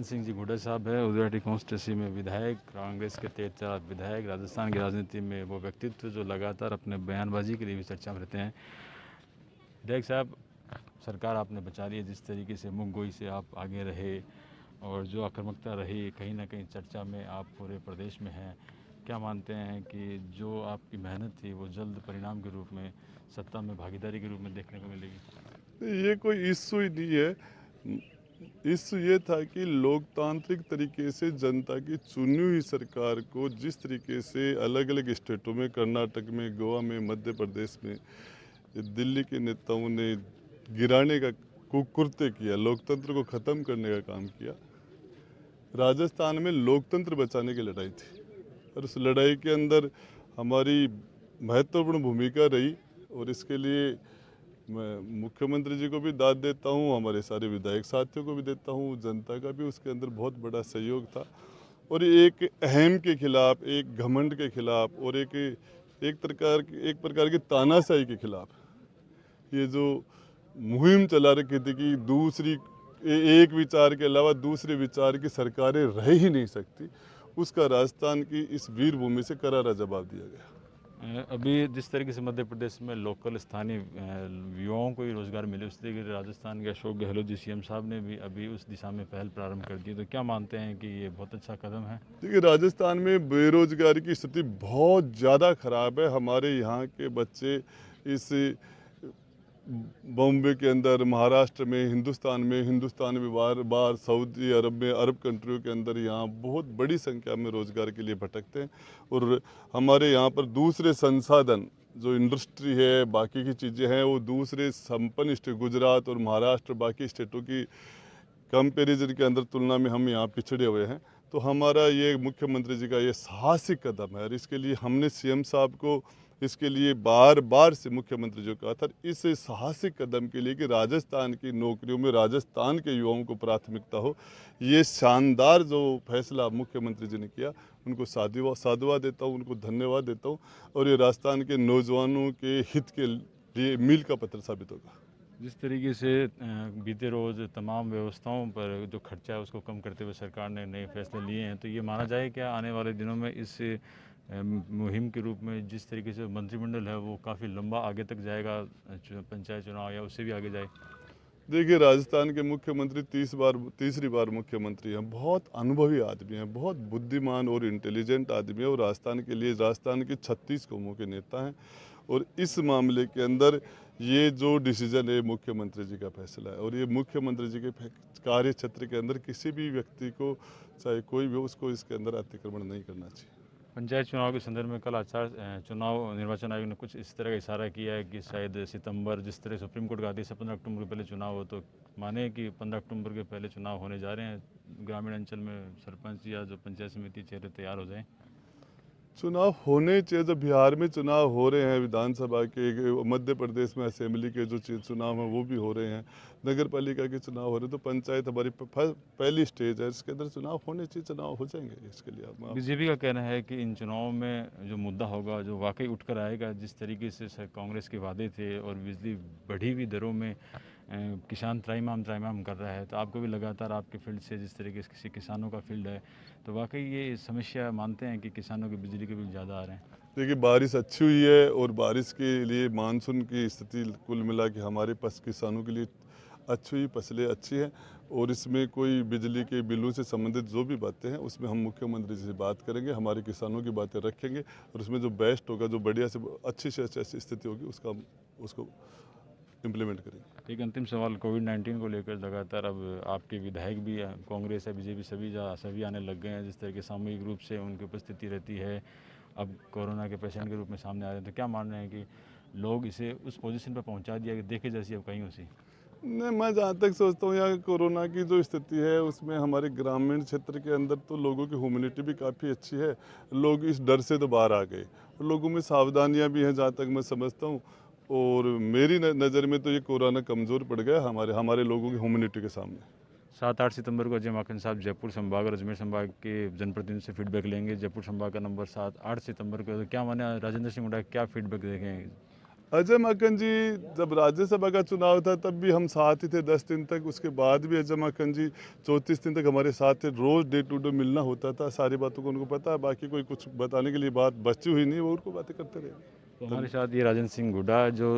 सिंह जी हुड्डा साहब है, उदयटी कॉन्स्टिट्यूंसी में विधायक, कांग्रेस के तेज तरार विधायक, राजस्थान की राजनीति में वो व्यक्तित्व जो लगातार अपने बयानबाजी के लिए भी चर्चा में रहते हैं। विधायक साहब, सरकार आपने बचा ली है, जिस तरीके से मुँह गोई से आप आगे रहे और जो आक्रामकता रही, कहीं ना कहीं चर्चा में आप पूरे प्रदेश में हैं। क्या मानते हैं कि जो आपकी मेहनत थी वो जल्द परिणाम के रूप में सत्ता में भागीदारी के रूप में देखने को मिलेगी? ये कोई इश्यू ही नहीं है। इश्यू ये था कि लोकतांत्रिक तरीके से जनता की चुनी हुई सरकार को जिस तरीके से अलग अलग स्टेटों में, कर्नाटक में, गोवा में, मध्य प्रदेश में, दिल्ली के नेताओं ने गिराने का कुकृत्य किया, लोकतंत्र को ख़त्म करने का काम किया। राजस्थान में लोकतंत्र बचाने की लड़ाई थी और उस लड़ाई के अंदर हमारी महत्वपूर्ण भूमिका रही और इसके लिए मैं मुख्यमंत्री जी को भी दाद देता हूँ, हमारे सारे विधायक साथियों को भी देता हूँ, जनता का भी उसके अंदर बहुत बड़ा सहयोग था। और एक अहम के खिलाफ, एक घमंड के खिलाफ और एक प्रकार की तानाशाही के खिलाफ ये जो मुहिम चला रखी थी कि एक विचार के अलावा दूसरे विचार की सरकारें रह ही नहीं सकती, उसका राजस्थान की इस वीर भूमि से करारा जवाब दिया गया। अभी जिस तरीके से मध्य प्रदेश में लोकल स्थानीय युवाओं को ही रोज़गार मिले, उस तरीके से राजस्थान के अशोक गहलोत जी सीएम साहब ने भी अभी उस दिशा में पहल प्रारंभ कर दी। तो क्या मानते हैं कि ये बहुत अच्छा कदम है? देखिए, राजस्थान में बेरोजगारी की स्थिति बहुत ज़्यादा खराब है। हमारे यहाँ के बच्चे इस बॉम्बे के अंदर, महाराष्ट्र में, हिंदुस्तान में बार सऊदी अरब में, अरब कंट्रियों के अंदर यहाँ बहुत बड़ी संख्या में रोज़गार के लिए भटकते हैं। और हमारे यहाँ पर दूसरे संसाधन जो इंडस्ट्री है, बाकी की चीज़ें हैं, वो दूसरे संपन्न स्टेट गुजरात और महाराष्ट्र, बाकी स्टेटों की कंपेरिजन के अंदर तुलना में हम यहाँ पिछड़े हुए हैं। तो हमारा ये मुख्यमंत्री जी का ये साहसिक कदम है और इसके लिए हमने सीएम साहब को इसके लिए बार बार से मुख्यमंत्री जी को कहा था, इस साहसिक कदम के लिए कि राजस्थान की नौकरियों में राजस्थान के युवाओं को प्राथमिकता हो, ये शानदार जो फैसला मुख्यमंत्री जी ने किया, उनको साधुवाद देता हूँ, उनको धन्यवाद देता हूँ और ये राजस्थान के नौजवानों के हित के लिए मील का पत्थर साबित होगा। जिस तरीके से बीते रोज़ तमाम व्यवस्थाओं पर जो खर्चा है उसको कम करते हुए सरकार ने नए फैसले लिए हैं, तो ये माना जाए क्या आने वाले दिनों में इस मुहिम के रूप में जिस तरीके से मंत्रिमंडल है वो काफ़ी लंबा आगे तक जाएगा, पंचायत चुनाव या उससे भी आगे जाए? देखिए, राजस्थान के मुख्यमंत्री तीसरी बार मुख्यमंत्री हैं, बहुत अनुभवी आदमी हैं, बहुत बुद्धिमान और इंटेलिजेंट आदमी है और राजस्थान के 36 कौमों के नेता हैं। और इस मामले के अंदर ये जो डिसीजन है मुख्यमंत्री जी का फैसला है और ये मुख्यमंत्री जी के कार्य क्षेत्र के अंदर किसी भी व्यक्ति को, चाहे कोई भी हो, उसको इसके अंदर अतिक्रमण नहीं करना चाहिए। पंचायत चुनाव के संदर्भ में कल चुनाव निर्वाचन आयोग ने कुछ इस तरह का इशारा किया है कि शायद सितंबर, जिस तरह सुप्रीम कोर्ट का आदेश है 15 अक्टूबर के पहले चुनाव हो, तो माने कि 15 अक्टूबर के पहले चुनाव होने जा रहे हैं, ग्रामीण अंचल में सरपंच या जो पंचायत समिति चेहरे तैयार हो जाएं? चुनाव होने चाहिए। जो बिहार में चुनाव हो रहे हैं विधानसभा के, मध्य प्रदेश में असेंबली के जो चुनाव हैं वो भी हो रहे हैं, नगर पालिका के चुनाव हो रहे हैं, तो पंचायत हमारी पहली स्टेज है, इसके अंदर चुनाव होने चाहिए, चुनाव हो जाएंगे। इसके लिए आप बीजेपी का कहना है कि इन चुनावों में जो मुद्दा होगा, जो वाकई उठकर आएगा, जिस तरीके से कांग्रेस के वादे थे और बिजली बढ़ी हुई दरों में किसान त्राहिमाम कर रहा है, तो आपको भी लगातार आपके फील्ड से जिस तरीके से किसी किसानों का फील्ड है, तो वाकई ये समस्या मानते हैं कि किसानों के बिजली के बिल ज़्यादा आ रहे हैं? देखिए, बारिश अच्छी हुई है और बारिश के लिए मानसून की स्थिति कुल मिला के हमारे पास किसानों के लिए अच्छी हुई, फसलें अच्छी हैं और इसमें कोई बिजली के बिलों से संबंधित जो भी बातें हैं उसमें हम मुख्यमंत्री जी से बात करेंगे, हमारे किसानों की बातें रखेंगे और उसमें जो बेस्ट होगा, जो बढ़िया से अच्छी से स्थिति होगी, उसको इम्प्लीमेंट करेंगे। एक अंतिम सवाल, कोविड-19 को लेकर लगातार अब आपके विधायक भी कांग्रेस है, बीजेपी, सभी आने लग गए हैं, जिस तरह के सामूहिक रूप से उनकी उपस्थिति रहती है, अब कोरोना के पेशेंट के रूप में सामने आ रहे हैं, तो क्या मान रहे हैं कि लोग इसे उस पोजीशन पर पहुंचा दिया कि देखे जैसी अब कहीं उसी? नहीं, मैं जहाँ तक सोचता हूँ यहाँ कोरोना की जो स्थिति है उसमें हमारे ग्रामीण क्षेत्र के अंदर तो लोगों की ह्यूमिनिटी भी काफ़ी अच्छी है, लोग इस डर से तो बाहर आ गए, लोगों में सावधानियाँ भी हैं जहाँ तक मैं समझता हूँ। और मेरी नज़र में तो ये कोरोना कमज़ोर पड़ गया हमारे लोगों की ह्यूमिनिटी के सामने। 7-8 सितंबर को अजय माकन साहब जयपुर संभाग और अजमेर संभाग के जनप्रतिनिधि से फीडबैक लेंगे। जयपुर संभाग का नंबर 7-8 सितंबर को, तो क्या माने राजेंद्र सिंह हुड्डा क्या फीडबैक देखें? अजय माकन जी जब राज्यसभा का चुनाव था तब भी हम साथ ही थे 10 दिन तक। उसके बाद भी अजय माकन जी 34 दिन तक हमारे साथ थे। रोज़ डे टू डे मिलना होता था। सारी बातों को उनको पता है। बाकी कोई कुछ बताने के लिए बात बची हुई नहीं, वो उनको बातें करते रहे। तो हमारे साथ ये राजन सिंह गुड्डा जो